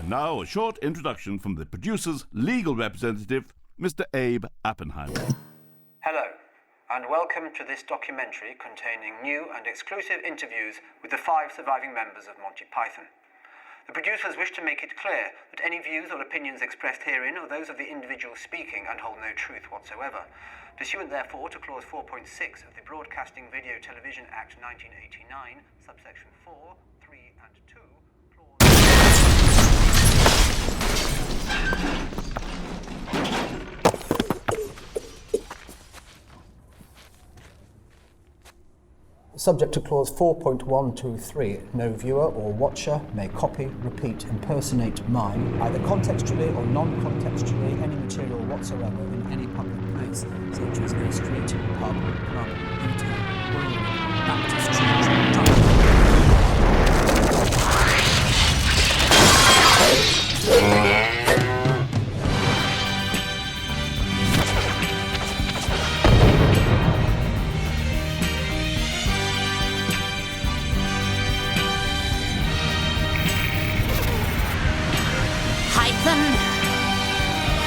And now a short introduction from the producer's legal representative, Mr. Abe Oppenheimer. Hello, and welcome to this documentary containing new and exclusive interviews with the 5 surviving members of Monty Python. The producers wish to make it clear that any views or opinions expressed herein are those of the individual speaking and hold no truth whatsoever. Pursuant therefore to Clause 4.6 of the Broadcasting Video Television Act 1989, subsection 4, 3 and 2, Subject to Clause 4.123, no viewer or watcher may copy, repeat, impersonate, mime, either contextually or non-contextually, any material whatsoever in any public place, such as a street, pub, club, hotel, brewery, Baptist church, truck.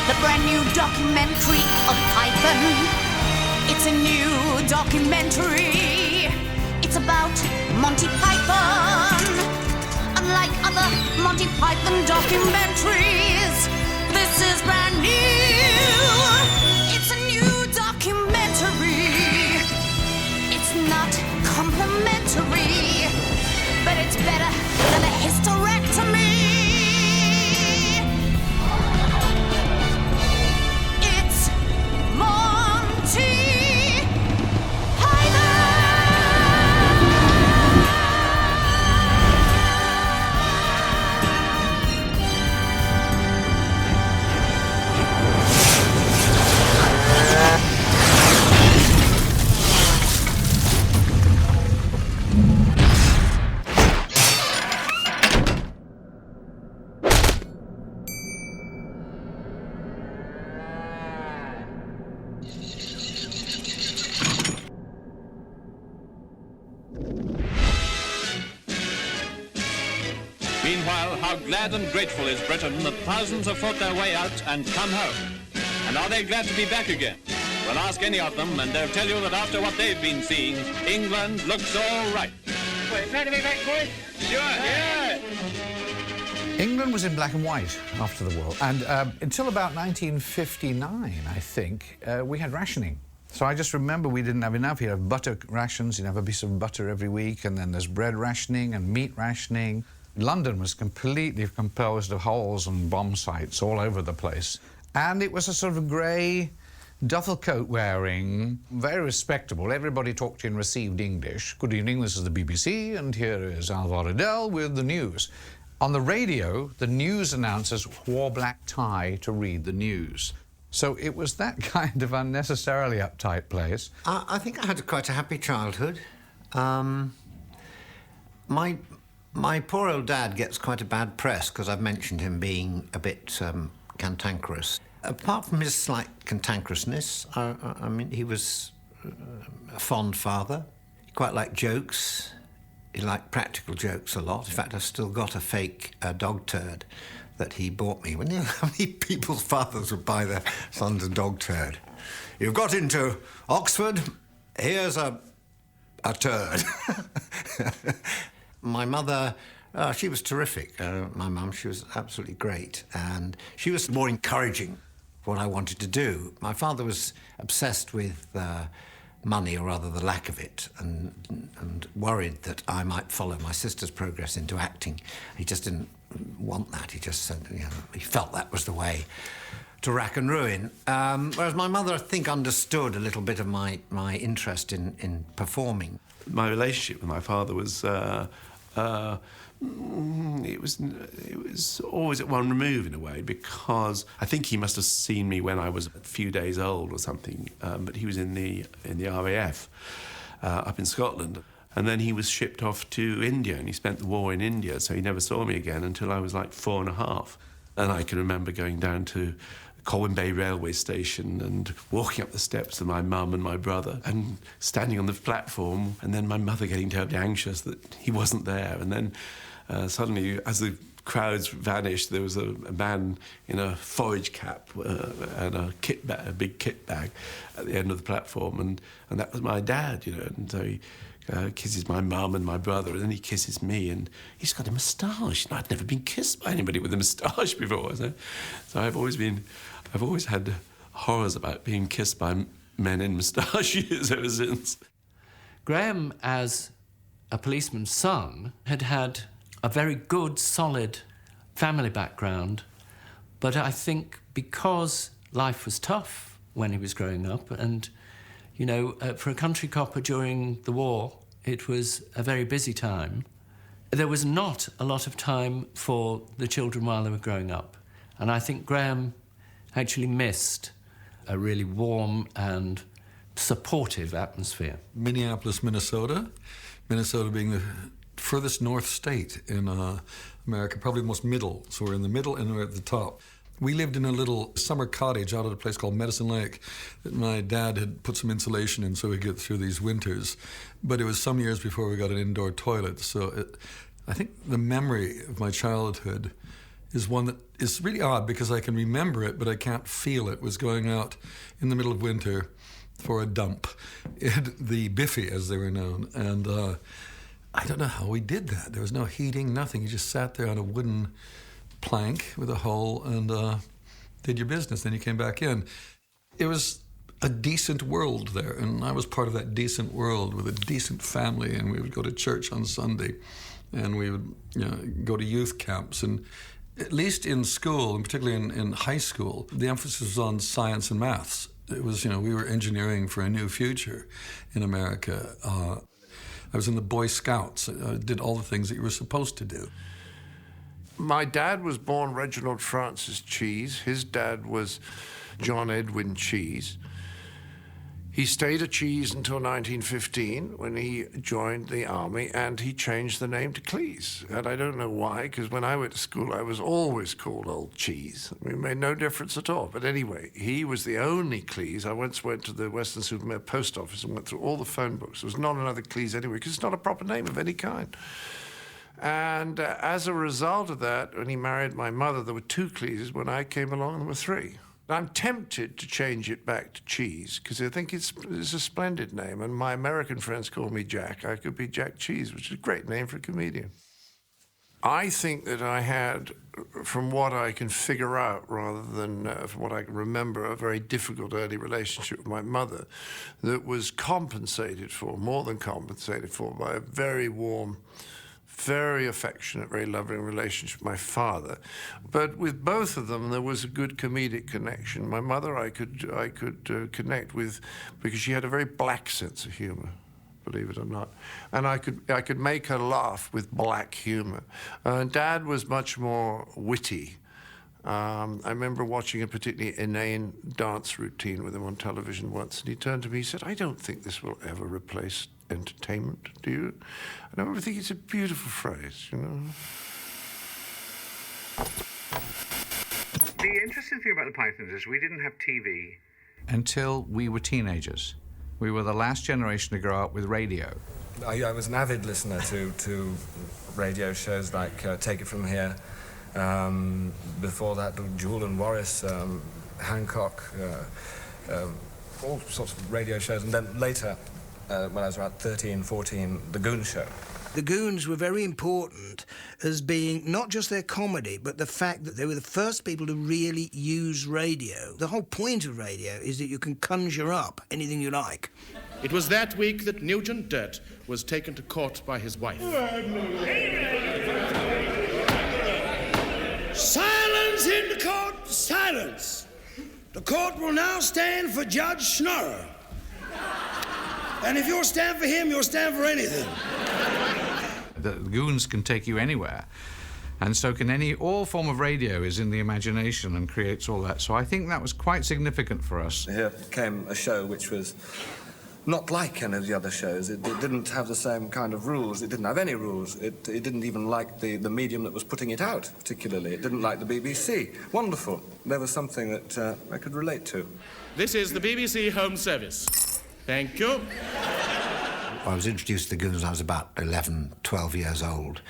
The brand new documentary of Python. It's a new documentary. It's about Monty Python. Unlike other Monty Python documentaries, this is brand new. It's a new documentary. It's not complimentary, but it's better than a hysterectomy. Meanwhile, how glad and grateful is Britain that thousands have fought their way out and come home. And are they glad to be back again? Well, ask any of them, and they'll tell you that after what they've been seeing, England looks all right. Wait, glad to be back, boys? Sure, yeah. England was in black and white after the war, and until about 1959, I think, we had rationing. So I just remember we didn't have enough. You have butter rations, you'd have a piece of butter every week, and then there's bread rationing and meat rationing. London was completely composed of holes and bomb sites all over the place. And it was a sort of grey duffel coat wearing, very respectable. Everybody talked in received English. Good evening, this is the BBC, and here is Alvar Adele with the news. On the radio, the news announcers wore black tie to read the news. So it was that kind of unnecessarily uptight place. I think I had quite a happy childhood. My poor old dad gets quite a bad press because I've mentioned him being a bit cantankerous. Apart from his slight cantankerousness, I mean, he was a fond father. He quite liked jokes. He liked practical jokes a lot. In fact, I've still got a fake dog turd that he bought me. When you know how many people's fathers would buy their sons a dog turd? You've got into Oxford, here's a turd. My mother, she was terrific. My mum, she was absolutely great. And she was more encouraging what I wanted to do. My father was obsessed with money, or rather the lack of it, and worried that I might follow my sister's progress into acting. He just didn't want that. He just said, you know, he felt that was the way to rack and ruin. Whereas my mother, I think, understood a little bit of my interest in performing. My relationship with my father was it was always at one remove in a way, because I think he must have seen me when I was a few days old or something. But he was in the RAF up in Scotland, and then he was shipped off to India, and he spent the war in India, so he never saw me again until I was like 4.5. And I can remember going down to Colwyn Bay railway station and walking up the steps with my mum and my brother and standing on the platform, and then my mother getting terribly anxious that he wasn't there. And then suddenly, as the crowds vanished, there was a man in a forage cap and a big kit bag at the end of the platform, and that was my dad, you know. And so he kisses my mum and my brother, and then he kisses me, and he's got a moustache. And I'd never been kissed by anybody with a moustache before, so I've always had horrors about being kissed by men in moustaches ever since. Graham, as a policeman's son, had a very good, solid family background, but I think because life was tough when he was growing up, and, you know, for a country copper during the war, it was a very busy time. There was not a lot of time for the children while they were growing up, and I think Graham actually missed a really warm and supportive atmosphere. Minneapolis, Minnesota. Minnesota being the furthest north state in America, probably most middle. So we're in the middle and we're at the top. We lived in a little summer cottage out at a place called Medicine Lake that my dad had put some insulation in so we'd get through these winters. But it was some years before we got an indoor toilet. So I think the memory of my childhood is one that is really odd because I can remember it, but I can't feel it. Was going out in the middle of winter for a dump in the Biffy, as they were known. And I don't know how we did that. There was no heating, nothing. You just sat there on a wooden plank with a hole and did your business. Then you came back in. It was a decent world there, and I was part of that decent world with a decent family, and we would go to church on Sunday, and we would go to youth camps. And at least in school, and particularly in high school, the emphasis was on science and maths. It was, we were engineering for a new future in America. I was in the Boy Scouts. I did all the things that you were supposed to do. My dad was born Reginald Francis Cheese. His dad was John Edwin Cheese. He stayed a Cheese until 1915 when he joined the army, and he changed the name to Cleese. And I don't know why, because when I went to school, I was always called Old Cheese. It made no difference at all. But anyway, he was the only Cleese. I once went to the Western-super-Mare post office and went through all the phone books. There was not another Cleese anywhere, because it's not a proper name of any kind. And as a result of that, when he married my mother, there were 2 Cleeses. When I came along, there were 3. I'm tempted to change it back to Cheese, because I think it's a splendid name, and my American friends call me Jack. I could be Jack Cheese, which is a great name for a comedian. I think that I had, from what I can figure out rather than from what I can remember, a very difficult early relationship with my mother that was compensated for, more than compensated for, by a very warm, very affectionate, very loving relationship with my father. But with both of them, there was a good comedic connection. My mother I could connect with because she had a very black sense of humor, believe it or not. And I could make her laugh with black humor. Dad was much more witty. I remember watching a particularly inane dance routine with him on television once, and he turned to me and said, "I don't think this will ever replace entertainment, do you?" And I remember thinking, it's a beautiful phrase, The interesting thing about the Pythons is we didn't have TV until we were teenagers. We were the last generation to grow up with radio. I was an avid listener to radio shows like Take It From Here. Before that, Jewel and Morris, Hancock, all sorts of radio shows. And then later, when I was about 13, 14, The Goon Show. The Goons were very important as being not just their comedy, but the fact that they were the first people to really use radio. The whole point of radio is that you can conjure up anything you like. It was that week that Nugent Dutt was taken to court by his wife. Silence in the court, silence. The court will now stand for Judge Schnorrer. And if you'll stand for him, you'll stand for anything. The Goons can take you anywhere, and so can all form of radio is in the imagination and creates all that. So I think that was quite significant for us. Here came a show which was not like any of the other shows. It didn't have the same kind of rules. It didn't have any rules. It didn't even like the medium that was putting it out, particularly. It didn't like the BBC. Wonderful. There was something that I could relate to. This is the BBC Home Service. Thank you. I was introduced to the Goons when I was about 11, 12 years old,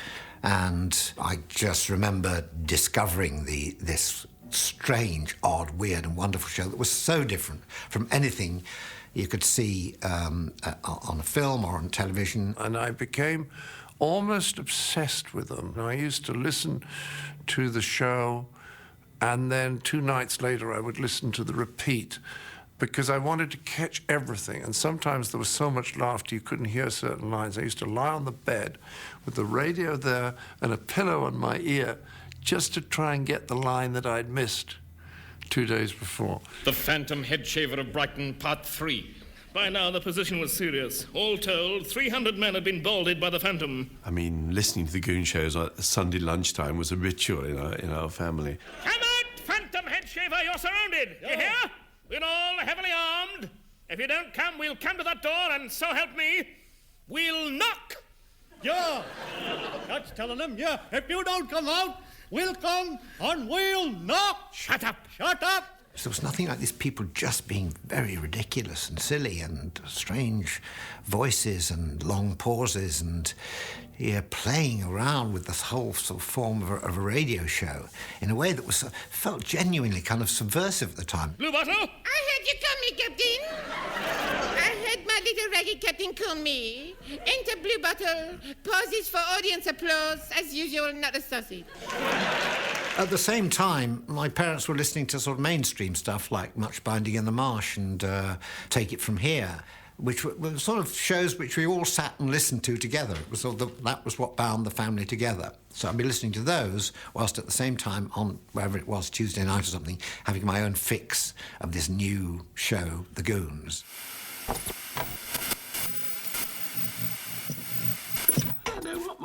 and I just remember discovering this strange, odd, weird and wonderful show that was so different from anything you could see on a film or on television. And I became almost obsessed with them. I used to listen to the show, and then 2 nights later I would listen to the repeat, because I wanted to catch everything. And sometimes there was so much laughter you couldn't hear certain lines. I used to lie on the bed with the radio there and a pillow on my ear just to try and get the line that I'd missed 2 days before. The Phantom Head Shaver of Brighton, Part 3. By now the position was serious. All told, 300 men had been balded by the Phantom. I mean, listening to the Goon shows at Sunday lunchtime was a ritual in our family. Come out, Phantom Head Shaver, you're surrounded. You hear? We're all heavily armed. If you don't come, we'll come to that door, and so help me, we'll knock. Yeah, that's telling them, yeah. If you don't come out, we'll come and we'll knock. Shut up. Shut up. There was nothing like these people just being very ridiculous and silly and strange voices and long pauses and playing around with this whole sort of form of a radio show in a way that was felt genuinely kind of subversive at the time. Blue Bottle? I heard you call me, Captain. I heard my little raggy captain call me. Enter Blue Bottle. Pauses for audience applause. As usual, not a sausage. At the same time, my parents were listening to sort of mainstream stuff like Much Binding in the Marsh and Take It From Here, which were sort of shows which we all sat and listened to together. It was sort of that was what bound the family together. So I'd be listening to those, whilst at the same time, on wherever it was, Tuesday night or something, having my own fix of this new show, The Goons. I know what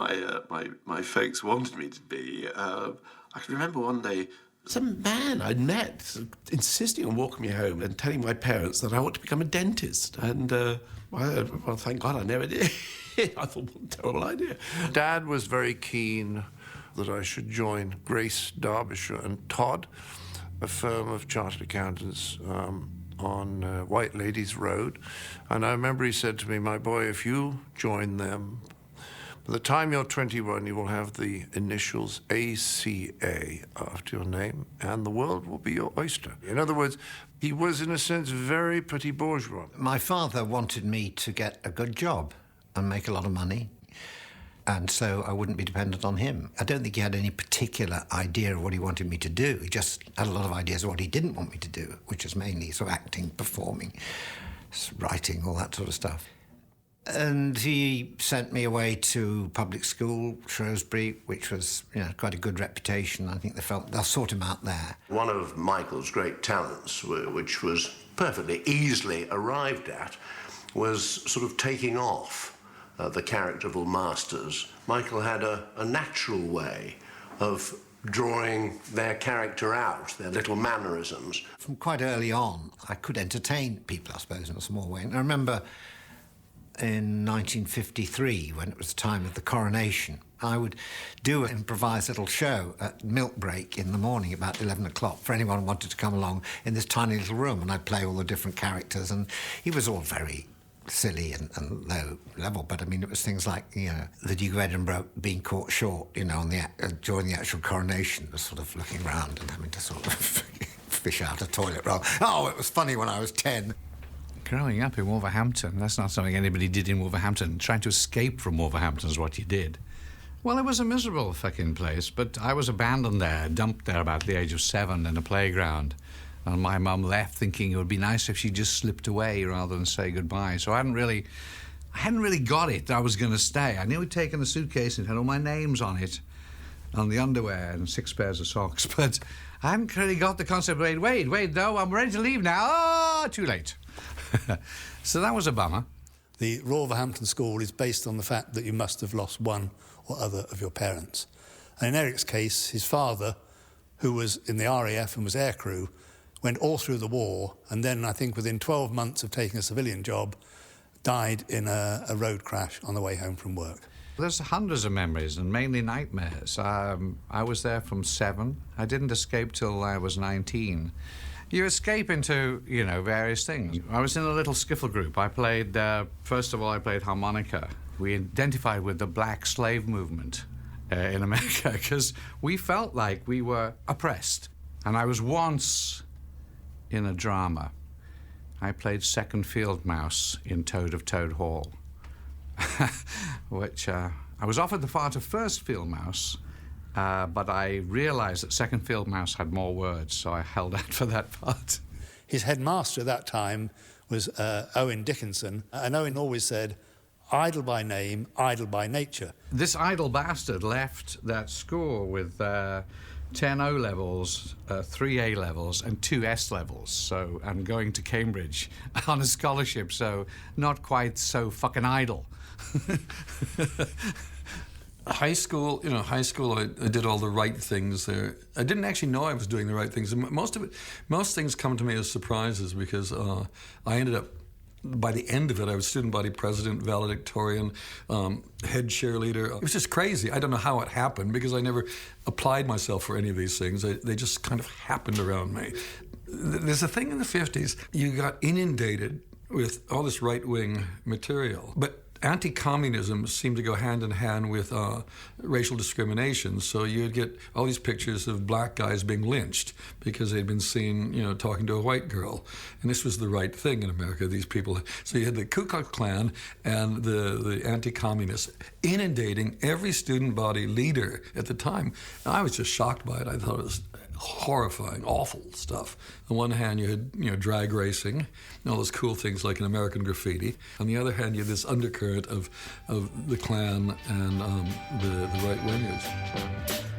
my folks wanted me to be. I can remember one day some man I'd met insisting on walking me home and telling my parents that I ought to become a dentist. And, well, thank God I never did. I thought, what a terrible idea. Dad was very keen that I should join Grace, Derbyshire and Todd, a firm of chartered accountants on White Ladies Road. And I remember he said to me, my boy, if you join them, by the time you're 21, you will have the initials ACA after your name, and the world will be your oyster. In other words, he was, in a sense, very petit bourgeois. My father wanted me to get a good job and make a lot of money, and so I wouldn't be dependent on him. I don't think he had any particular idea of what he wanted me to do. He just had a lot of ideas of what he didn't want me to do, which was mainly sort of acting, performing, writing, all that sort of stuff. And he sent me away to public school, Shrewsbury, which was, quite a good reputation. I think they felt they'll sort him out there. One of Michael's great talents, which was perfectly easily arrived at, was sort of taking off the character of Will Masters. Michael had a natural way of drawing their character out, their little mannerisms. From quite early on, I could entertain people, I suppose, in a small way. And I remember in 1953, when it was the time of the coronation, I would do an improvised little show at milk break in the morning about 11 o'clock for anyone who wanted to come along in this tiny little room, and I'd play all the different characters, and he was all very silly and low level, but I mean, it was things like, the Duke of Edinburgh being caught short, during the actual coronation, was sort of looking around and having to sort of fish out a toilet roll. Oh, it was funny when I was 10. Growing up in Wolverhampton, that's not something anybody did in Wolverhampton. Trying to escape from Wolverhampton is what you did. Well, it was a miserable fucking place, but I was abandoned there, dumped there about the age of 7 in a playground. And my mum left thinking it would be nice if she just slipped away rather than say goodbye. So I hadn't really got it that I was going to stay. I knew he'd taken a suitcase and had all my names on it, on the underwear and 6 pairs of socks, but I hadn't really got the concept, wait, though, I'm ready to leave now. Oh, too late. So that was a bummer. The Wolverhampton School is based on the fact that you must have lost one or other of your parents. And in Eric's case, his father, who was in the RAF and was aircrew, went all through the war, and then I think within 12 months of taking a civilian job, died in a road crash on the way home from work. There's hundreds of memories and mainly nightmares. I was there from 7. I didn't escape till I was 19. You escape into, you know, various things. I was in a little skiffle group. I played, first of all, I played harmonica. We identified with the black slave movement in America because we felt like we were oppressed. And I was once in a drama. I played second field mouse in Toad of Toad Hall, which I was offered the part of first field mouse, but I realised that second field mouse had more words, so I held out for that part. His headmaster at that time was Owen Dickinson, and Owen always said, idle by name, idle by nature. This idle bastard left that school with 10 O levels, 3 A levels, and 2 S levels, so, and going to Cambridge on a scholarship, so not quite so fucking idle. High school, I did all the right things there. I didn't actually know I was doing the right things. Most things come to me as surprises because I ended up, by the end of it, I was student body president, valedictorian, head cheerleader. It was just crazy. I don't know how it happened because I never applied myself for any of these things. They just kind of happened around me. There's a thing in the 50s, you got inundated with all this right-wing material. But anti-communism seemed to go hand in hand with racial discrimination. So you'd get all these pictures of black guys being lynched because they'd been seen, talking to a white girl. And this was the right thing in America, these people. So you had the Ku Klux Klan and the anti-communists inundating every student body leader at the time. And I was just shocked by it. I thought it was horrifying, awful stuff. On one hand, you had, drag racing, and all those cool things like an American Graffiti. On the other hand, you had this undercurrent of the Klan and the right-wingers.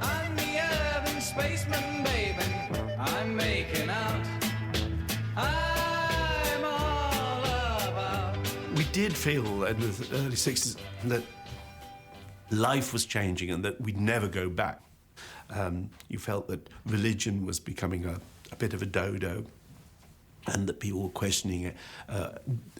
I'm the urban spaceman, baby. I'm making out. I'm all about. We did feel in the early 60s that life was changing and that we'd never go back. You felt that religion was becoming a bit of a dodo and that people were questioning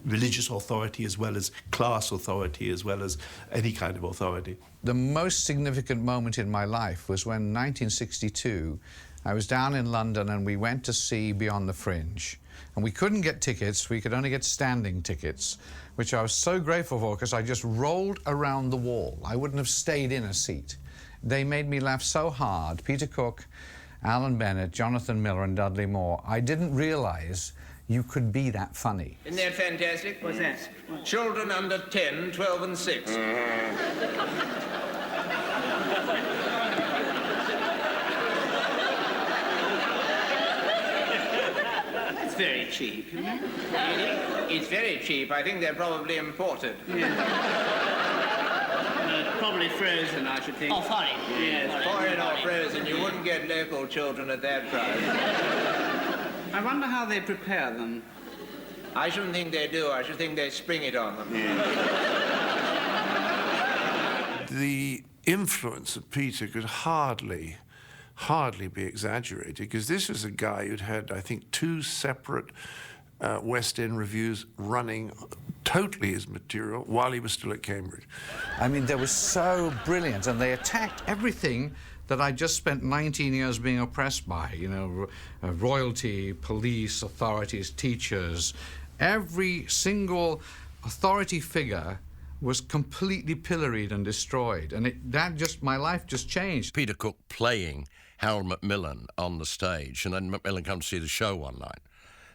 religious authority as well as class authority as well as any kind of authority. The most significant moment in my life was when, 1962, I was down in London and we went to see Beyond the Fringe. And we couldn't get tickets, we could only get standing tickets, which I was so grateful for because I just rolled around the wall. I wouldn't have stayed in a seat. They made me laugh so hard. Peter Cook, Alan Bennett, Jonathan Miller and Dudley Moore. I didn't realise you could be that funny. Isn't that fantastic? What's that? Children under 10, 12 and 6. That's very cheap, isn't it? It's very cheap. I think they're probably imported. Probably frozen, I should think. Oh, foreign. Yes, foreign or frozen. You wouldn't get local children at that price. I wonder how they prepare them. I shouldn't think they do. I should think they spring it on them. The influence of Peter could hardly be exaggerated, because this was a guy who'd had, I think, 2 separate West End reviews running totally his material while he was still at Cambridge. I mean, they were so brilliant, and they attacked everything that I just spent 19 years being oppressed by, royalty, police, authorities, teachers. Every single authority figure was completely pilloried and destroyed, and my life just changed. Peter Cook playing Harold Macmillan on the stage, and then Macmillan comes to see the show one night.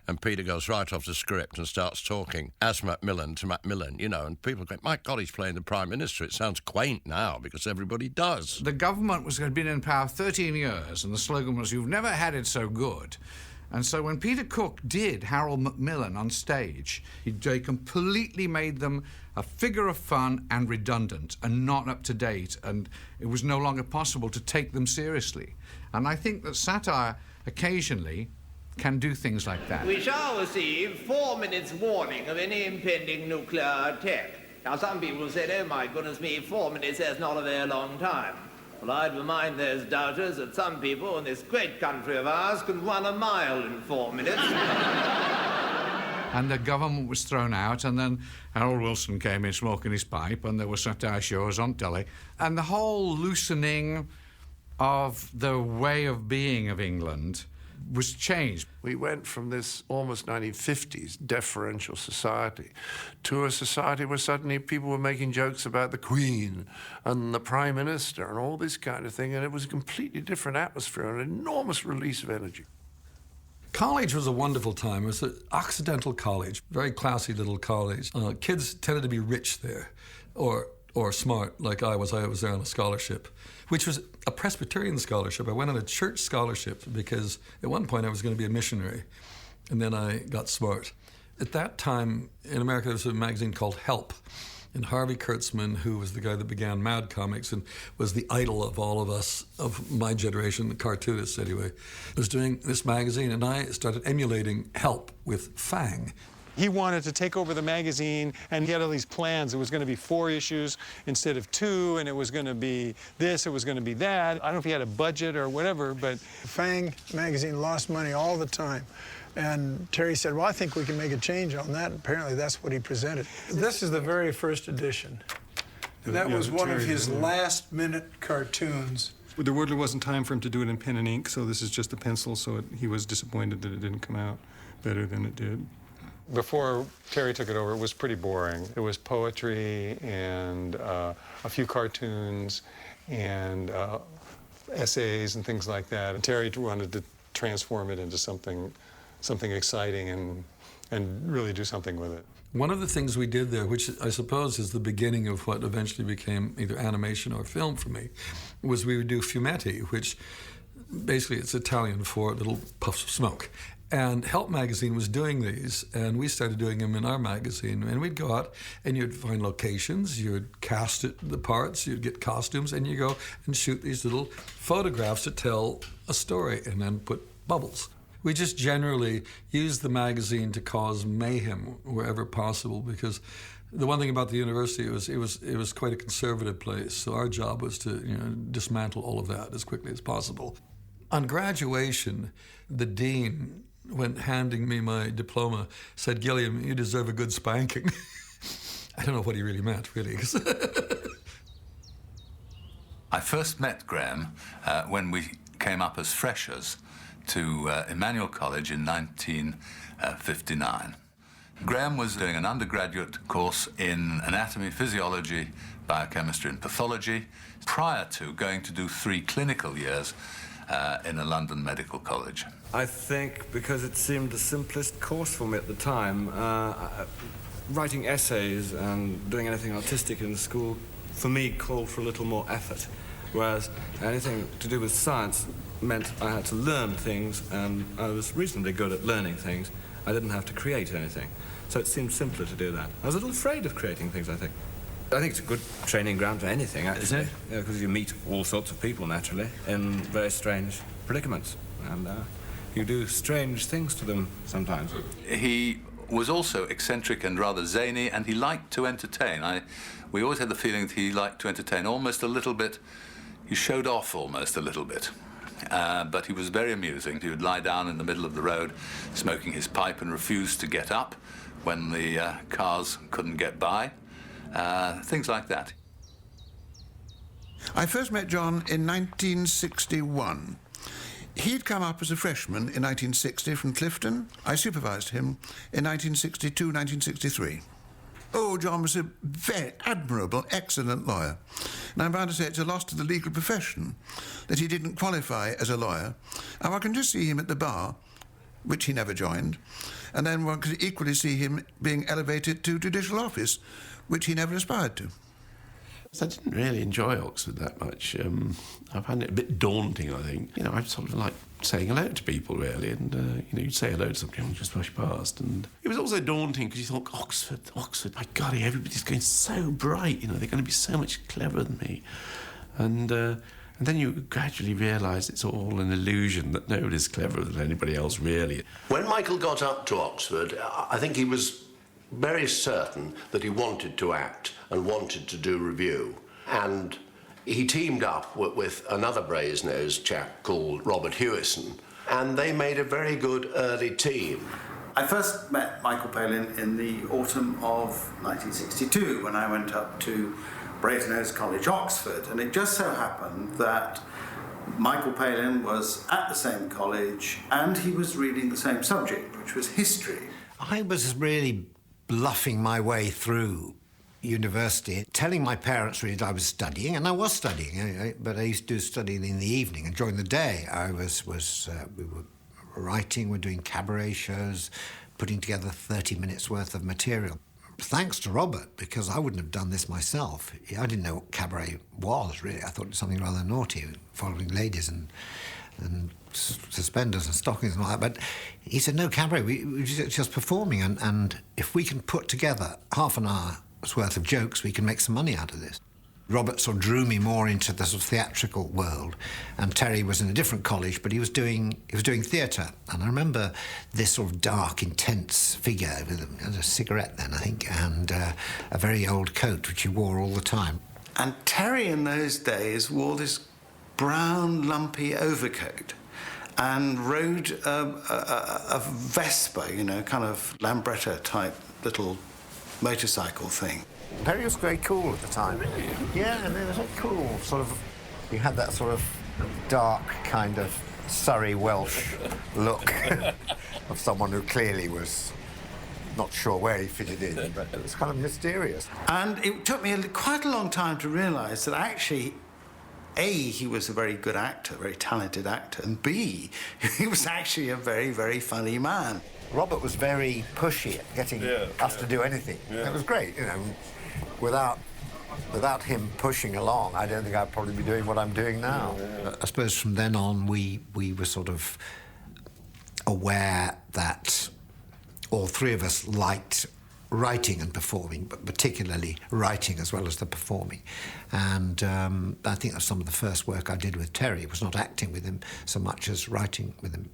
And Peter goes right off the script and starts talking as Macmillan to Macmillan, and people go, my God, he's playing the Prime Minister. It sounds quaint now because everybody does. The government had been in power 13 years, and the slogan was, you've never had it so good. And so when Peter Cook did Harold Macmillan on stage, they completely made them a figure of fun and redundant and not up to date, and it was no longer possible to take them seriously. And I think that satire occasionally can do things like that. We shall receive 4 minutes warning of any impending nuclear attack. Now, some people said, oh my goodness me, 4 minutes, that's not a very long time. Well, I'd remind those doubters that some people in this great country of ours can run a mile in 4 minutes. And the government was thrown out, and then Harold Wilson came in smoking his pipe, and there were satire shows on telly. And the whole loosening of the way of being of England was changed. We went from this almost 1950s deferential society to a society where suddenly people were making jokes about the Queen and the Prime Minister and all this kind of thing, and it was a completely different atmosphere, an enormous release of energy. College was a wonderful time. It was an Occidental college, very classy little college. Kids tended to be rich there, or smart, like I was. I was there on a scholarship, which was a Presbyterian scholarship. I went on a church scholarship because at one point I was going to be a missionary, and then I got smart. At that time, in America, there was a magazine called Help, and Harvey Kurtzman, who was the guy that began Mad Comics and was the idol of all of us, of my generation, the cartoonists anyway, was doing this magazine, and I started emulating Help with Fang. He wanted to take over the magazine, and he had all these plans. It was going to be 4 issues instead of 2, and it was going to be this, it was going to be that. I don't know if he had a budget or whatever, but... Fang magazine lost money all the time. And Terry said, well, I think we can make a change on that. Apparently, that's what he presented. This is the very first edition. That was one of his last-minute cartoons. There really wasn't time for him to do it in pen and ink, so this is just a pencil, so he was disappointed that it didn't come out better than it did. Before Terry took it over, it was pretty boring. It was poetry and a few cartoons and essays and things like that. And Terry wanted to transform it into something exciting and really do something with it. One of the things we did there, which I suppose is the beginning of what eventually became either animation or film for me, was we would do fumetti, which basically it's Italian for little puffs of smoke. And Help magazine was doing these, and we started doing them in our magazine. And we'd go out, and you'd find locations, you'd cast the parts, you'd get costumes, and you go and shoot these little photographs to tell a story, and then put bubbles. We just generally used the magazine to cause mayhem wherever possible, because the one thing about the university it was quite a conservative place. So our job was to dismantle all of that as quickly as possible. On graduation, the dean, when handing me my diploma, said, "Gilliam, you deserve a good spanking." I don't know what he really meant, really. I first met Graham when we came up as freshers to Emmanuel College in 1959. Graham was doing an undergraduate course in anatomy, physiology, biochemistry and pathology, prior to going to do 3 clinical years in a London medical college. I think because it seemed the simplest course for me at the time, writing essays and doing anything artistic in the school, for me, called for a little more effort, whereas anything to do with science meant I had to learn things, and I was reasonably good at learning things. I didn't have to create anything, so it seemed simpler to do that. I was a little afraid of creating things, I think. I think it's a good training ground for anything, actually. Is it? Yeah, because you meet all sorts of people, naturally, in very strange predicaments, and you do strange things to them sometimes. He was also eccentric and rather zany, and he liked to entertain. We always had the feeling that he liked to entertain almost a little bit. He showed off almost a little bit. But he was very amusing. He would lie down in the middle of the road smoking his pipe and refuse to get up when the cars couldn't get by. Things like that. I first met John in 1961. He'd come up as a freshman in 1960 from Clifton. I supervised him in 1962, 1963. Oh, John was a very admirable, excellent lawyer. And I'm bound to say it's a loss to the legal profession that he didn't qualify as a lawyer. And one can just see him at the bar, which he never joined, and then one could equally see him being elevated to judicial office, which he never aspired to. I didn't really enjoy Oxford that much. I found it a bit daunting, I think. I sort of like saying hello to people, really, and, you'd say hello to somebody and just brush past. And it was also daunting because you thought, Oxford, my God, everybody's going so bright, they're going to be so much cleverer than me. And then you gradually realise it's all an illusion, that nobody's cleverer than anybody else, really. When Michael got up to Oxford, I think he was very certain that he wanted to act and wanted to do review. And he teamed up with another brazen-nosed chap called Robert Hewison, and they made a very good early team. I first met Michael Palin in the autumn of 1962 when I went up to Brasenose College, Oxford, and it just so happened that Michael Palin was at the same college and he was reading the same subject, which was history. I was really bluffing my way through university, telling my parents really that I was studying, and I was studying, but I used to do studying in the evening, and during the day I we were writing, we're doing cabaret shows, putting together 30 minutes worth of material. Thanks to Robert, because I wouldn't have done this myself. I didn't know what cabaret was, really. I thought it was something rather naughty, following ladies and suspenders and stockings and all that. But he said, no, cabaret, we're just performing, and if we can put together half an hour's worth of jokes, we can make some money out of this. Robert sort of drew me more into the sort of theatrical world, and Terry was in a different college, but he was doing theatre. And I remember this sort of dark, intense figure with a cigarette then, I think, and a very old coat, which he wore all the time. And Terry in those days wore this brown, lumpy overcoat and rode a Vespa, you know, kind of Lambretta-type little motorcycle thing. Terry was very cool at the time. Yeah, and it was very cool. Sort of, you had that sort of dark kind of Surrey Welsh look of someone who clearly was not sure where he fitted in, but it was kind of mysterious. And it took me quite a long time to realise that actually, A, he was a very good actor, very talented actor, and B, he was actually a very, very funny man. Robert was very pushy at getting us to do anything. It was great, you know. Without him pushing along, I don't think I'd probably be doing what I'm doing now. I suppose from then on, we were sort of aware that all three of us liked writing and performing, but particularly writing as well as the performing. And I think that's some of the first work I did with Terry. It was not acting with him so much as writing with him.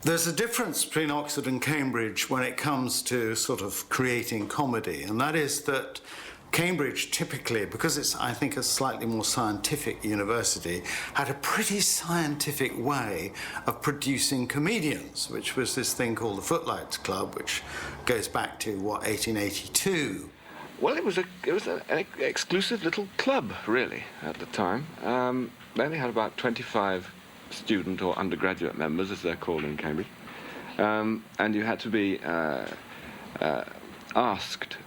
There's a difference between Oxford and Cambridge when it comes to sort of creating comedy, and that is that Cambridge typically, because it's, I think, a slightly more scientific university, had a pretty scientific way of producing comedians, which was this thing called the Footlights Club, which goes back to, 1882. Well, it was an exclusive little club, really, at the time. They only had about 25 student or undergraduate members, as they're called in Cambridge. And you had to be asked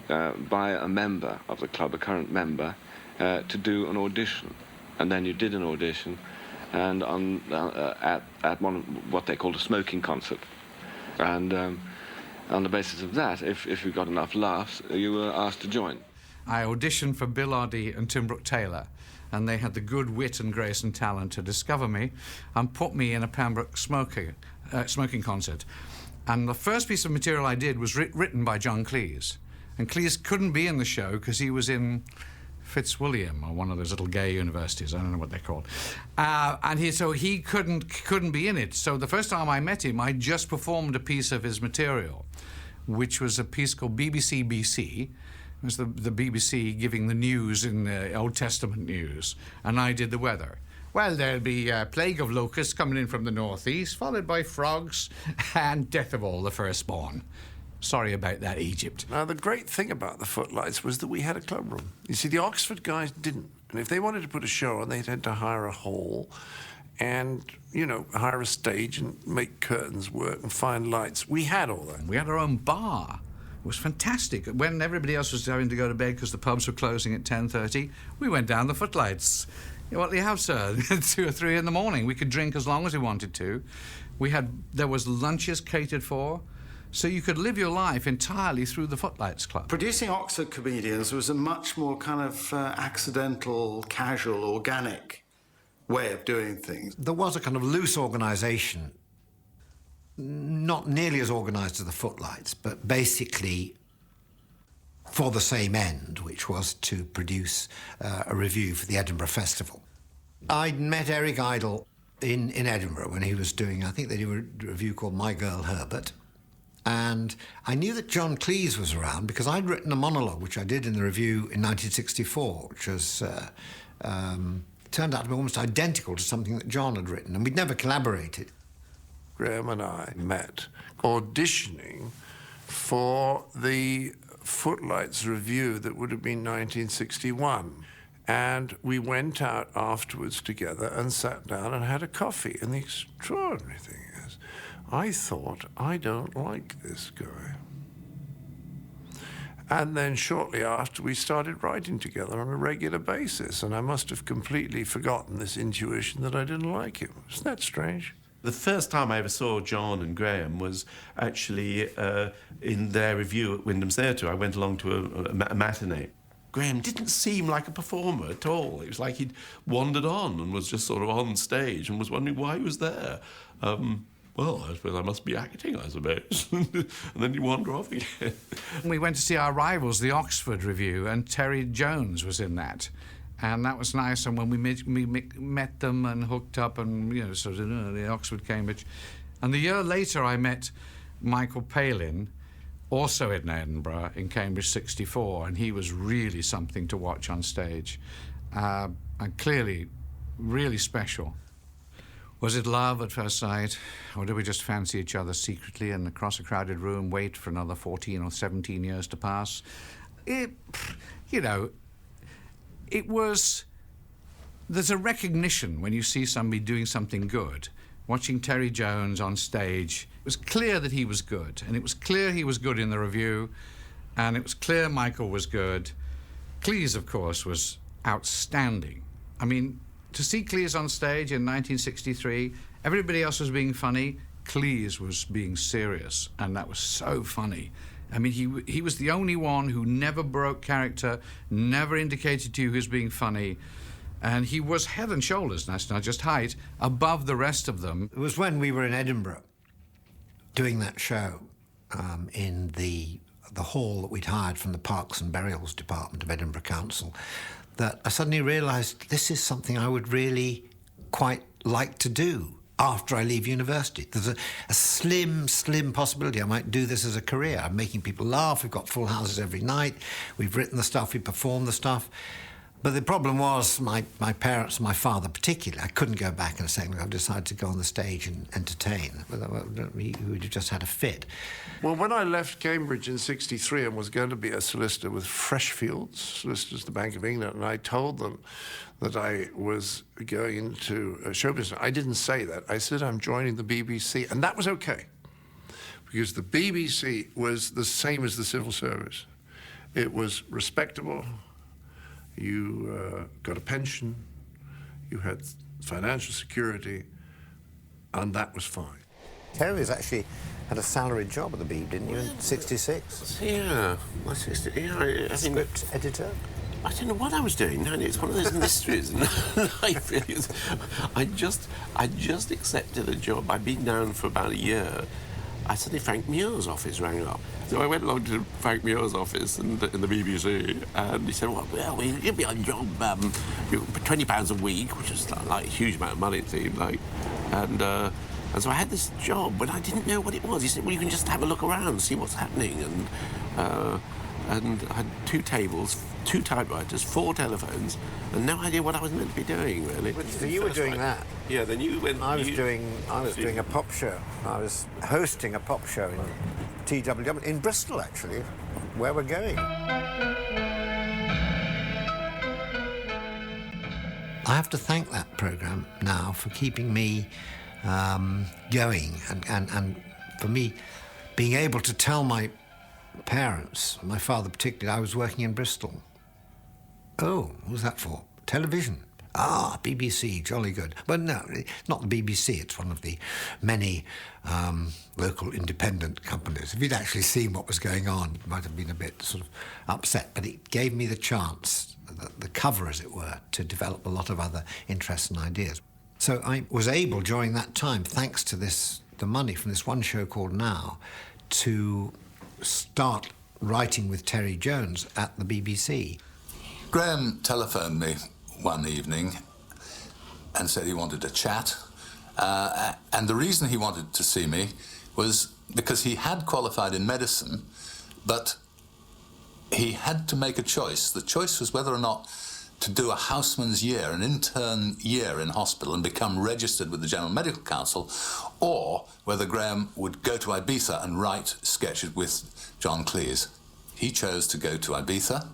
by a member of the club, a current member, to do an audition. And then you did an audition and at what they called a smoking concert. And on the basis of that, if you got enough laughs, you were asked to join. I auditioned for Bill Oddie and Tim Brooke Taylor, and they had the good wit and grace and talent to discover me and put me in a Pembroke smoking concert. And the first piece of material I did was written by John Cleese. And Cleese couldn't be in the show because he was in Fitzwilliam, or one of those little gay universities, I don't know what they're called. So he couldn't be in it. So the first time I met him, I just performed a piece of his material, which was a piece called BBC BC. It was the BBC giving the news in the Old Testament news, and I did the weather. Well, there'll be a plague of locusts coming in from the northeast, followed by frogs and death of all the firstborn. Sorry about that, Egypt. Now, the great thing about the Footlights was that we had a club room. You see, the Oxford guys didn't. And if they wanted to put a show on, they had to hire a hall and, you know, hire a stage and make curtains work and find lights. We had all that. We had our own bar. It was fantastic. When everybody else was having to go to bed because the pubs were closing at 10:30, we went down the Footlights. What do you have, sir? 2 or 3 in the morning. We could drink as long as we wanted to. There was lunches catered for, so you could live your life entirely through the Footlights Club. Producing Oxford comedians was a much more kind of accidental, casual, organic way of doing things. There was a kind of loose organisation, not nearly as organised as the Footlights, but basically for the same end, which was to produce a review for the Edinburgh Festival. I'd met Eric Idle in Edinburgh when he was doing, I think they did a review called My Girl Herbert, and I knew that John Cleese was around because I'd written a monologue, which I did in the review in 1964, which was turned out to be almost identical to something that John had written, and we'd never collaborated. Graham and I met auditioning for the Footlights review that would have been 1961. And we went out afterwards together and sat down and had a coffee. And the extraordinary thing is, I thought, I don't like this guy. And then shortly after, we started writing together on a regular basis. And I must have completely forgotten this intuition that I didn't like him. Isn't that strange? The first time I ever saw John and Graham was actually in their review at Wyndham's Theatre. I went along to a matinee. Graham didn't seem like a performer at all. It was like he'd wandered on and was just sort of on stage and was wondering why he was there. Well, I suppose I must be acting, I suppose. And then you wander off again. We went to see our rivals, the Oxford Review, and Terry Jones was in that. And that was nice, and when we met them and hooked up and, you know, sort of the Oxford, Cambridge. And the year later I met Michael Palin, also in Edinburgh, in Cambridge 64, and he was really something to watch on stage. And clearly, really special. Was it love at first sight, or did we just fancy each other secretly and across a crowded room wait for another 14 or 17 years to pass? It, you know, it was... There's a recognition when you see somebody doing something good. Watching Terry Jones on stage, it was clear that he was good, and it was clear he was good in the review, and it was clear Michael was good. Cleese, of course, was outstanding. I mean, to see Cleese on stage in 1963, everybody else was being funny, Cleese was being serious, and that was so funny. I mean, he was the only one who never broke character, never indicated to you he was being funny, and he was head and shoulders, that's not just height, above the rest of them. It was when we were in Edinburgh doing that show in the hall that we'd hired from the Parks and Burials Department of Edinburgh Council that I suddenly realised this is something I would really quite like to do after I leave university. There's a slim possibility I might do this as a career. I'm making people laugh, we've got full houses every night, we've written the stuff, we perform the stuff. But the problem was my parents, my father particularly, I couldn't go back and say, look, I've decided to go on the stage and entertain. He would have just had a fit. Well, when I left Cambridge in '63 and was going to be a solicitor with Freshfields, solicitors, the Bank of England, and I told them that I was going into show business, I didn't say that. I said I'm joining the BBC, and that was okay, because the BBC was the same as the civil service. It was respectable. You got a pension, you had financial security, and that was fine. Terry was actually had a salaried job at the Beeb, didn't you, in '66? Yeah, I think script editor. I don't know what I was doing. No, it's one of those mysteries in life. Really. I just accepted a job. I'd been down for about a year. Suddenly Frank Muir's office rang up. So I went along to Frank Muir's office in the BBC, and he said, well, you'll be on job, £20 a week, which is like a huge amount of money, it seemed like. And so I had this job, but I didn't know what it was. He said, well, you can just have a look around, see what's happening. And I had 2 tables, 2 typewriters, 4 telephones, and no idea what I was meant to be doing, really. So you were doing that? Yeah, then you went... I was doing a pop show. I was hosting a pop show in TWW, in Bristol, actually, where we're going. I have to thank that programme now for keeping me going and for me being able to tell my parents, my father particularly, I was working in Bristol. Oh, what was that for? Television. Ah, BBC, jolly good. But no, not the BBC, it's one of the many local independent companies. If you'd actually seen what was going on, you might have been a bit sort of upset, but it gave me the chance, the cover as it were, to develop a lot of other interests and ideas. So I was able during that time, thanks to the money from this one show called Now, to start writing with Terry Jones at the BBC. Graham telephoned me one evening and said he wanted to chat. And the reason he wanted to see me was because he had qualified in medicine, but he had to make a choice. The choice was whether or not to do a houseman's year, an intern year in hospital and become registered with the General Medical Council, or whether Graham would go to Ibiza and write sketches with John Cleese. He chose to go to Ibiza,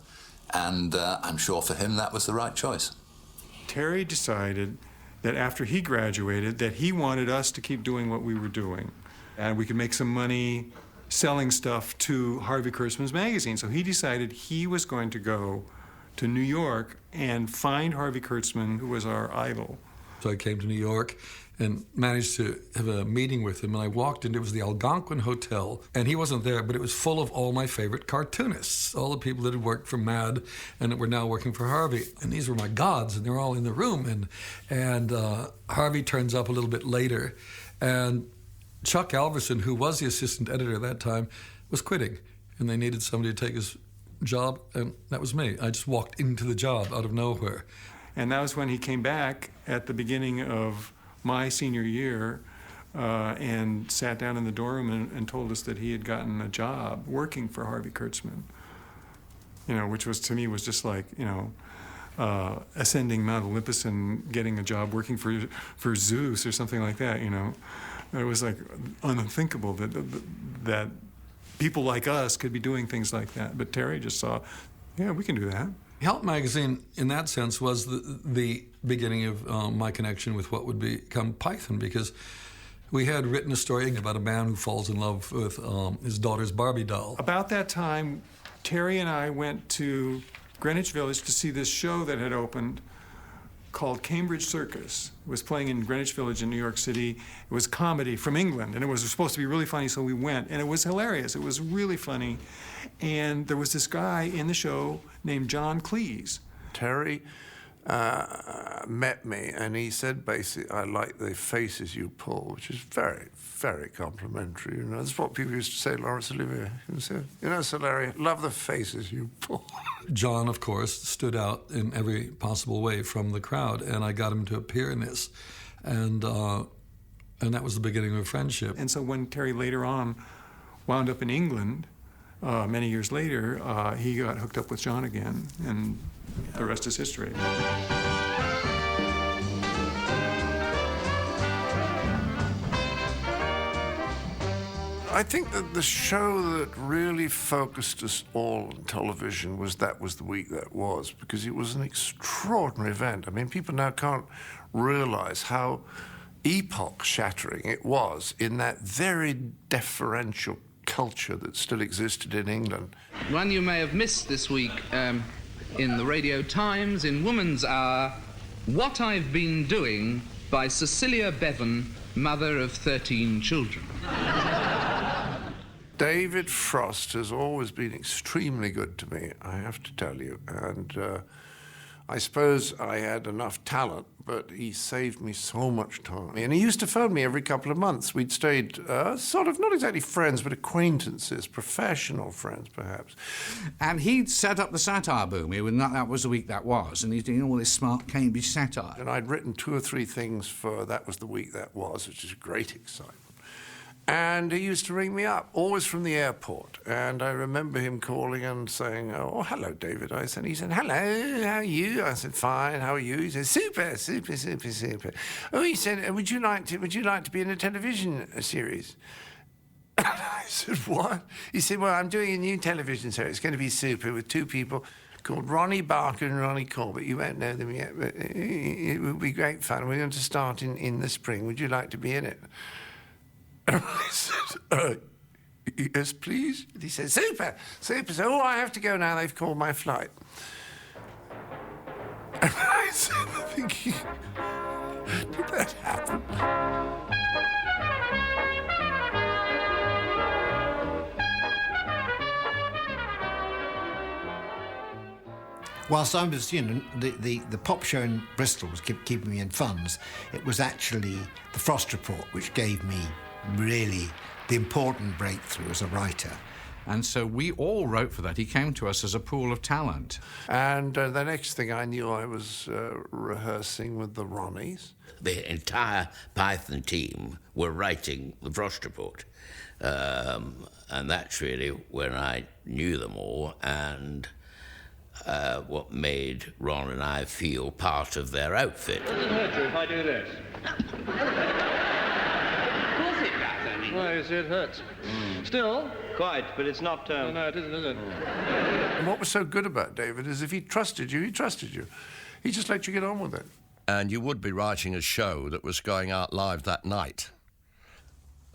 And I'm sure for him that was the right choice. Terry decided that after he graduated that he wanted us to keep doing what we were doing. And we could make some money selling stuff to Harvey Kurtzman's magazine. So he decided he was going to go to New York and find Harvey Kurtzman, who was our idol. So I came to New York and managed to have a meeting with him. And I walked in, it was the Algonquin Hotel, and he wasn't there, but it was full of all my favorite cartoonists, all the people that had worked for Mad and that were now working for Harvey. And these were my gods, and they're all in the room. And Harvey turns up a little bit later, and Chuck Alverson, who was the assistant editor at that time, was quitting, and they needed somebody to take his job, and that was me. I just walked into the job out of nowhere. And that was when he came back at the beginning of my senior year and sat down in the dorm and told us that he had gotten a job working for Harvey Kurtzman, you know, which was, to me, was just like, you know, ascending Mount Olympus and getting a job working for Zeus or something like that, you know. It was like unthinkable that people like us could be doing things like that. But Terry just saw, yeah, we can do that. Help magazine, in that sense, was the beginning of my connection with what would become Python, because we had written a story about a man who falls in love with his daughter's Barbie doll. About that time, Terry and I went to Greenwich Village to see this show that had opened called Cambridge Circus. It was playing in Greenwich Village in New York City. It was comedy from England, and it was supposed to be really funny, so we went, and it was hilarious. It was really funny. And there was this guy in the show named John Cleese. Terry met me, and he said, basically, I like the faces you pull, which is very, very complimentary. You know, that's what people used to say, Laurence Olivier. You know, so Larry, love the faces you pull. John, of course, stood out in every possible way from the crowd, and I got him to appear in this. And that was the beginning of a friendship. And so when Terry later on wound up in England, many years later, he got hooked up with John again, and the rest is history. I think that the show that really focused us all on television was That Was the Week That Was, because it was an extraordinary event. I mean, people now can't realize how epoch-shattering it was in that very deferential culture that still existed in England. One you may have missed this week in the Radio Times, in Woman's Hour, What I've Been Doing by Cecilia Bevan, mother of 13 children. David Frost has always been extremely good to me, I have to tell you, and I suppose I had enough talent, but he saved me so much time. And he used to phone me every couple of months. We'd stayed sort of, not exactly friends, but acquaintances, professional friends, perhaps. And he'd set up the satire boom. That was the week that was, and he's doing all this smart Cambridge satire. And I'd written 2 or 3 things for That Was the Week That Was, which is great excitement. And he used to ring me up, always from the airport. And I remember him calling and saying, oh, hello, David. He said, hello, how are you? I said, fine, how are you? He said, super, super, super, super. Oh, he said, would you like to be in a television series? I said, what? He said, well, I'm doing a new television series. It's going to be super with 2 people called Ronnie Barker and Ronnie Corbett. You won't know them yet, but it will be great fun. We're going to start in the spring. Would you like to be in it? And I said, yes, please. And he said, super, super. So, oh, I have to go now. They've called my flight. And I said, thinking, did that happen? Whilst I was, the pop show in Bristol was keeping me in funds, it was actually the Frost Report which gave me really the important breakthrough as a writer. And so we all wrote for that. He came to us as a pool of talent. And the next thing I knew, I was rehearsing with the Ronnies. The entire Python team were writing the Frost Report. And that's really when I knew them all, and what made Ron and I feel part of their outfit. Does it hurt you if I do this? Well, you see, it hurts. Still? Quite, but it's not... No, it isn't, is it? And what was so good about David is if he trusted you, he trusted you. He just let you get on with it. And you would be writing a show that was going out live that night.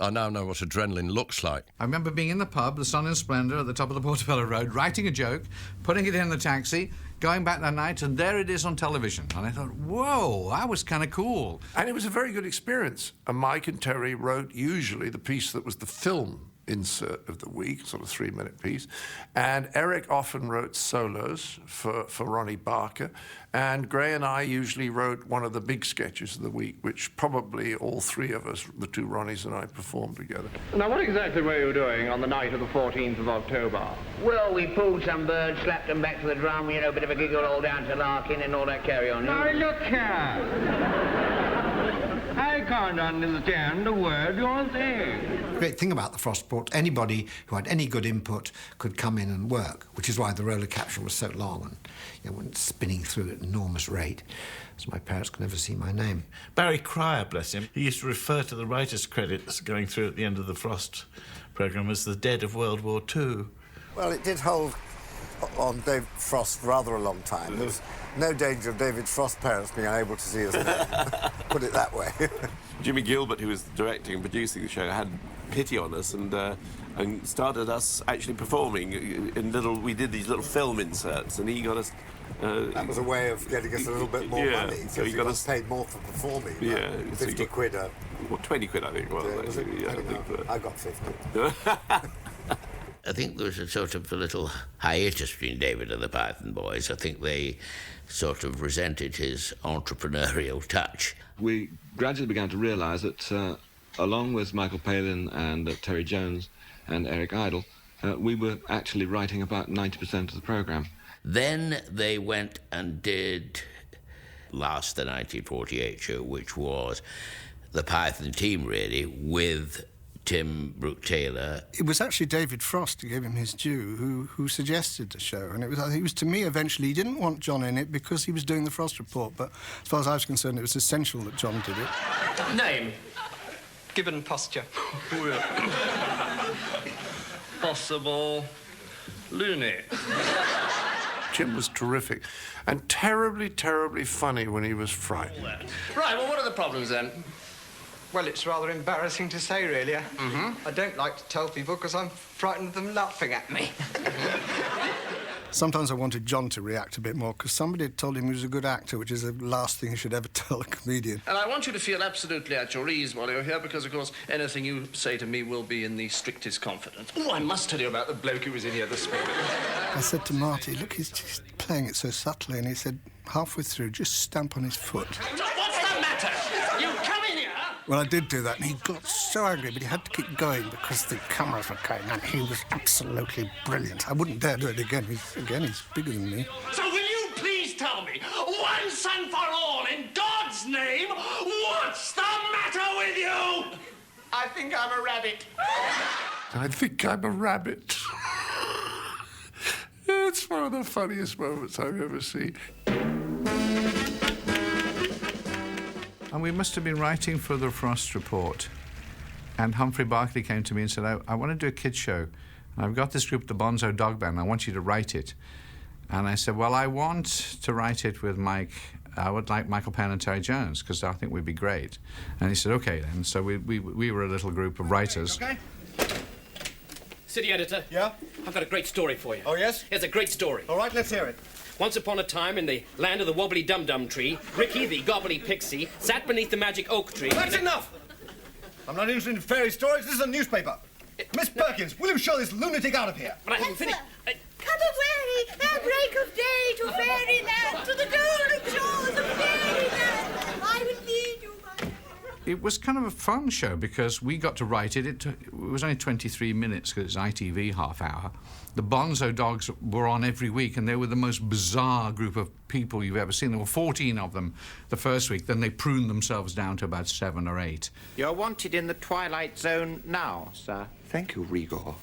I now know what adrenaline looks like. I remember being in the pub, the Sun and Splendour, at the top of the Portobello Road, writing a joke, putting it in the taxi, going back that night, and there it is on television. And I thought, whoa, that was kind of cool. And it was a very good experience. And Mike and Terry wrote usually the piece that was the film insert of the week, sort of 3-minute piece. And Eric often wrote solos for Ronnie Barker. And Gray and I usually wrote one of the big sketches of the week, which probably all three of us, the two Ronnies and I, performed together. Now, what exactly were you doing on the night of the 14th of October? Well, we pulled some birds, slapped them back to the drum, you know, a bit of a giggle all down to Larkin and all that carry-on. Now, look here. I can't understand a word you're saying. The great thing about the Frost Report, anybody who had any good input could come in and work, which is why the roller capsule was so long and, you know, went spinning through at an enormous rate, so my parents could never see my name. Barry Cryer, bless him, he used to refer to the writer's credits going through at the end of the Frost programme as the dead of World War II. Well, it did hold on David Frost for rather a long time. There was no danger of David Frost's parents being unable to see us now. Put it that way. Jimmy Gilbert, who was directing and producing the show, had pity on us and started us actually performing in little... We did these little film inserts, and he got us... that was a way of getting us a little bit more money, so he got us paid more for performing. Yeah. 50 quid. Well, 20 quid, I think. Was it? Yeah, I got 50. I think there was a sort of a little hiatus between David and the Python Boys. I think they sort of resented his entrepreneurial touch. We gradually began to realise that, along with Michael Palin and Terry Jones and Eric Idle, we were actually writing about 90% of the programme. Then they went and did the 1948 show, which was the Python team, really, with Tim Brooke-Taylor. It was actually David Frost, to give him his due, who suggested the show. And I think it was to me, eventually, he didn't want John in it because he was doing the Frost Report. But as far as I was concerned, it was essential that John did it. Name? Gibbon posture. Possible loony. Jim was terrific and terribly, terribly funny when he was frightened. Right, well, what are the problems then? Well, it's rather embarrassing to say, really. I don't like to tell people because I'm frightened of them laughing at me. Sometimes I wanted John to react a bit more because somebody had told him he was a good actor, which is the last thing you should ever tell a comedian. And I want you to feel absolutely at your ease while you're here because, of course, anything you say to me will be in the strictest confidence. Oh, I must tell you about the bloke who was in here this morning. I said to Marty, look, he's just playing it so subtly, and he said, halfway through, just stamp on his foot. What's the matter? You come in here! Well, I did do that, and he got so angry, but he had to keep going because the cameras were going, and he was absolutely brilliant. I wouldn't dare do it again. He's bigger than me. So will you please tell me, once and for all, in God's name, what's the matter with you? I think I'm a rabbit. I think I'm a rabbit. It's one of the funniest moments I've ever seen. And we must have been writing for the Frost Report. And Humphrey Barclay came to me and said, I want to do a kids show. And I've got this group, the Bonzo Dog Band, I want you to write it. And I said, well, I want to write it with Mike. I would like Michael Penn and Terry Jones, because I think we'd be great. And he said, OK, then. So we were a little group of writers. Okay. City editor. Yeah? I've got a great story for you. Oh, yes? Here's a great story. All right, let's hear it. Once upon a time, in the land of the wobbly dum-dum tree, Ricky, the gobbly pixie, sat beneath the magic oak tree. That's enough! I'm not interested in fairy stories. This is a newspaper. Miss Perkins, will you show this lunatic out of here? But I haven't finished. Come away, at break of day, to fairyland, to the golden shores of fairyland. I will lead you. It was kind of a fun show because we got to write it. It was only 23 minutes because it's ITV half hour. The Bonzo Dogs were on every week, and they were the most bizarre group of people you've ever seen. There were 14 of them the first week. Then they pruned themselves down to about 7 or 8. You're wanted in the Twilight Zone now, sir. Thank you, Rigor.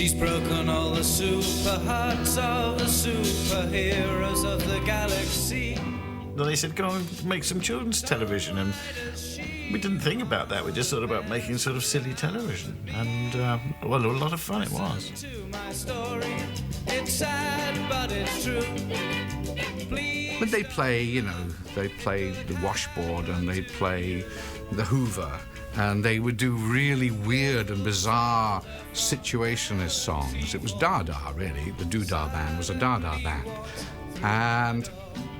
She's broken all the super hearts of the superheroes of the galaxy. Well, they said, go and make some children's television, and we didn't think about that. We just thought about making sort of silly television, and well, a lot of fun it was. My story, it's sad, but it's true. But they play, you know, they play the washboard and they'd play the Hoover, and they would do really weird and bizarre situationist songs. It was Dada, really. The Doodah Band was a Dada band. And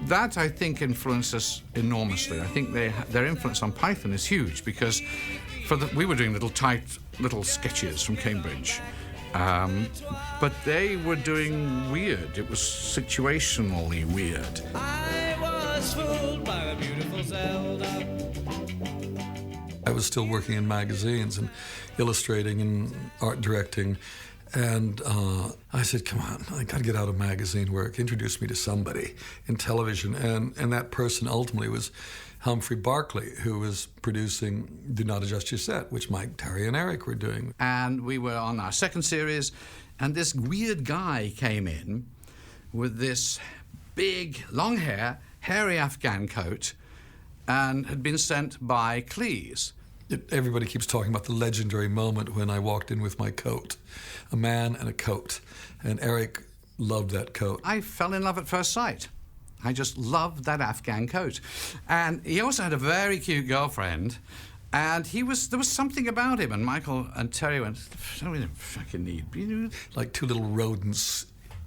that, I think, influenced us enormously. I think their influence on Python is huge, because we were doing little sketches from Cambridge. But they were doing weird. It was situationally weird. I was fooled by a beautiful Zelda. I was still working in magazines and illustrating and art directing, and I said, come on, I got to get out of magazine work. Introduce me to somebody in television, and that person ultimately was Humphrey Barclay, who was producing Do Not Adjust Your Set, which Mike, Terry, and Eric were doing. And we were on our second series, and this weird guy came in with this big, long hair, hairy Afghan coat, and had been sent by Cleese. Everybody keeps talking about the legendary moment when I walked in with my coat, a man and a coat, and Eric loved that coat. I fell in love at first sight. I just loved that Afghan coat. And he also had a very cute girlfriend, and there was something about him, and Michael and Terry went, we don't fucking need... Like two little rodents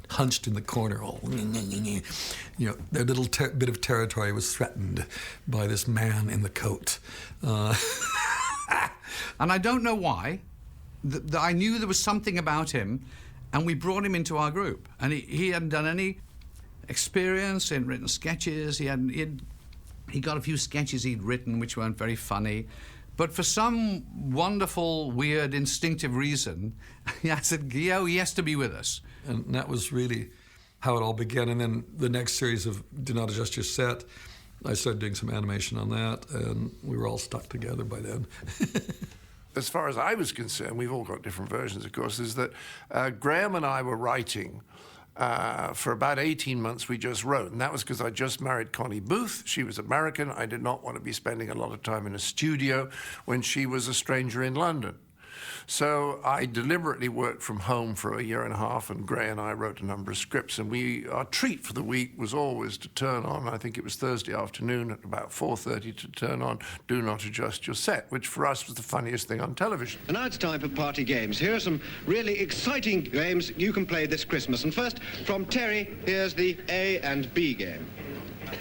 hunched in the corner, all... You know, their little bit of territory was threatened by this man in the coat. And I don't know why. I knew there was something about him, and we brought him into our group. And he hadn't done any experience in written sketches. He got a few sketches he'd written which weren't very funny. But for some wonderful, weird, instinctive reason, I said, Gio, he has to be with us. And that was really how it all began. And then the next series of Do Not Adjust Your Set, I started doing some animation on that, and we were all stuck together by then. As far as I was concerned, we've all got different versions, of course, is that Graham and I were writing for about 18 months. We just wrote, and that was because I just married Connie Booth. She was American. I did not want to be spending a lot of time in a studio when she was a stranger in London. So I deliberately worked from home for a year and a half, and Gray and I wrote a number of scripts, and our treat for the week was always to turn on, I think it was Thursday afternoon at about 4:30, to turn on Do Not Adjust Your Set, which for us was the funniest thing on television. And now it's time for party games. Here are some really exciting games you can play this Christmas. And first, from Terry, here's the A and B game.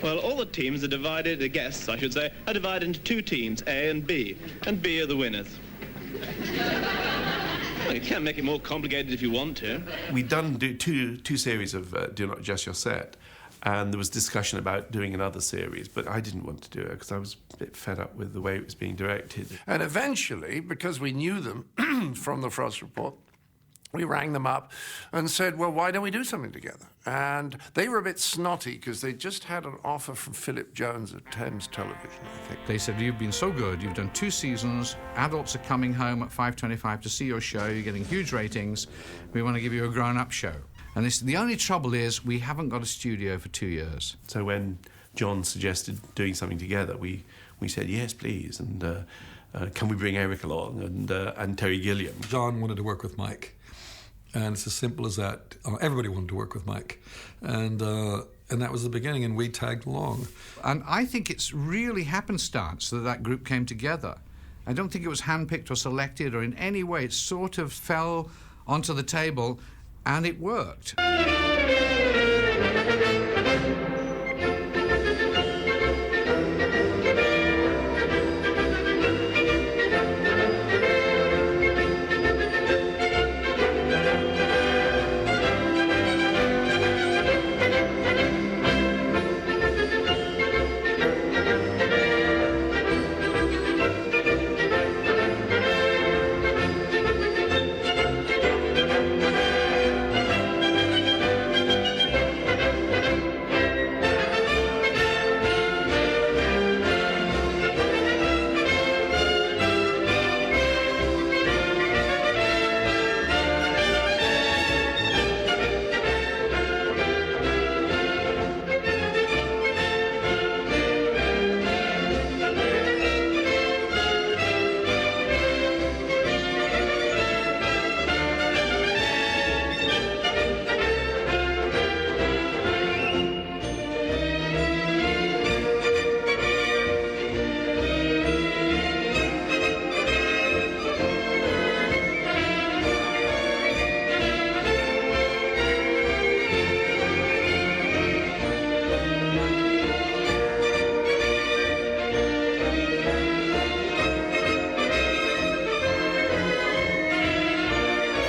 Well, all the teams are divided, the guests, I should say, are divided into two teams, A and B are the winners. Well, you can make it more complicated if you want to. We'd done two series of Do Not Adjust Your Set, and there was discussion about doing another series, but I didn't want to do it because I was a bit fed up with the way it was being directed. And eventually, because we knew them from the Frost Report, we rang them up and said, well, why don't we do something together? And they were a bit snotty because they just had an offer from Philip Jones at Thames Television, I think. They said, you've been so good, you've done 2 seasons, adults are coming home at 5:25 to see your show, you're getting huge ratings, we want to give you a grown-up show. And the only trouble is we haven't got a studio for 2 years. So when John suggested doing something together, we said, yes, please, and can we bring Eric along, and Terry Gilliam. John wanted to work with Mike. And it's as simple as that. Everybody wanted to work with Mike. And that was the beginning, and we tagged along. And I think it's really happenstance that group came together. I don't think it was handpicked or selected or in any way. It sort of fell onto the table, and it worked.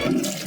Thank you.